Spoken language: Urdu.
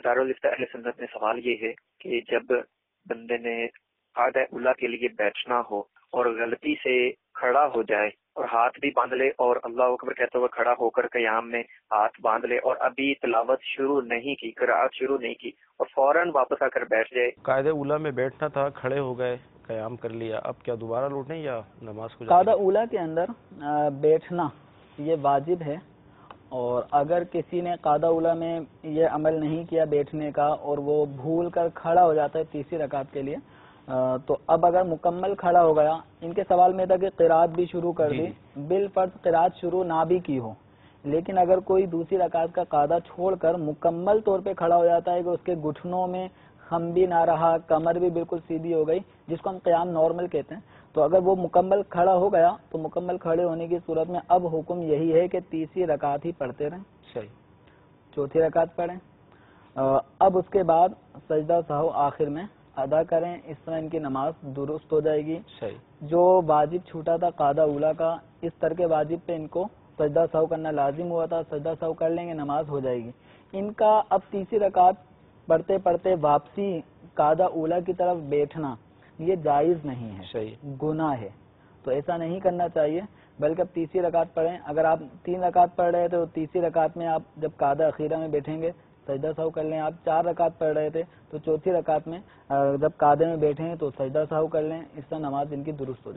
دارالفتہ اہل سنت میں سوال یہ ہے کہ جب بندے نے قاعدہ اولیٰ کے لیے بیٹھنا ہو اور غلطی سے کھڑا ہو جائے اور ہاتھ بھی باندھ لے اور اللہ اکبر کہتے ہوئے کھڑا ہو کر قیام میں ہاتھ باندھ لے اور ابھی تلاوت شروع نہیں کی، قرأت شروع نہیں کی اور فوراً واپس آ کر بیٹھ جائے. قاعدہ اولیٰ میں بیٹھنا تھا، کھڑے ہو گئے، قیام کر لیا، اب کیا دوبارہ لوٹیں یا نماز کو؟ قاعدہ اولیٰ کے اندر بیٹھنا یہ واجب ہے، اور اگر کسی نے قاعدہ اولیٰ میں یہ عمل نہیں کیا بیٹھنے کا اور وہ بھول کر کھڑا ہو جاتا ہے تیسری رکعت کے لیے، تو اب اگر مکمل کھڑا ہو گیا، ان کے سوال میں تھا کہ قرأت بھی شروع کر دی، بالفرض قرأت شروع نہ بھی کی ہو، لیکن اگر کوئی دوسری رکعت کا قاعدہ چھوڑ کر مکمل طور پہ کھڑا ہو جاتا ہے کہ اس کے گھٹنوں میں خم بھی نہ رہا، کمر بھی بالکل سیدھی ہو گئی، جس کو ہم قیام نارمل کہتے ہیں، تو اگر وہ مکمل کھڑا ہو گیا تو مکمل کھڑے ہونے کی صورت میں اب حکم یہی ہے کہ تیسری رکعت ہی پڑھتے رہیں، صحیح، چوتھی رکعت پڑھیں، اب اس کے بعد سجدہ سہو آخر میں ادا کریں، اس طرح ان کی نماز درست ہو جائے گی. صحیح. جو واجب چھوٹا تھا قاعدہ اولیٰ کا، اس ترک واجب پہ ان کو سجدہ سہو کرنا لازم ہوا تھا، سجدہ سہو کر لیں گے، نماز ہو جائے گی. ان کا اب تیسری رکعت پڑھتے پڑھتے واپسی قاعدہ اولیٰ کی طرف بیٹھنا یہ جائز نہیں ہے، صحیح، گناہ ہے، تو ایسا نہیں کرنا چاہیے، بلکہ اب تیسری رکعت پڑھیں. اگر آپ 3 رکعت پڑھ رہے تھے تو تیسری رکعت میں آپ جب قاعدہ اخیرہ میں بیٹھیں گے سجدہ سہو کر لیں. آپ 4 رکعت پڑھ رہے تھے تو چوتھی رکعت میں جب قاعدے میں بیٹھیں تو سجدہ سہو کر لیں. اس طرح نماز ان کی درست ہو جائے.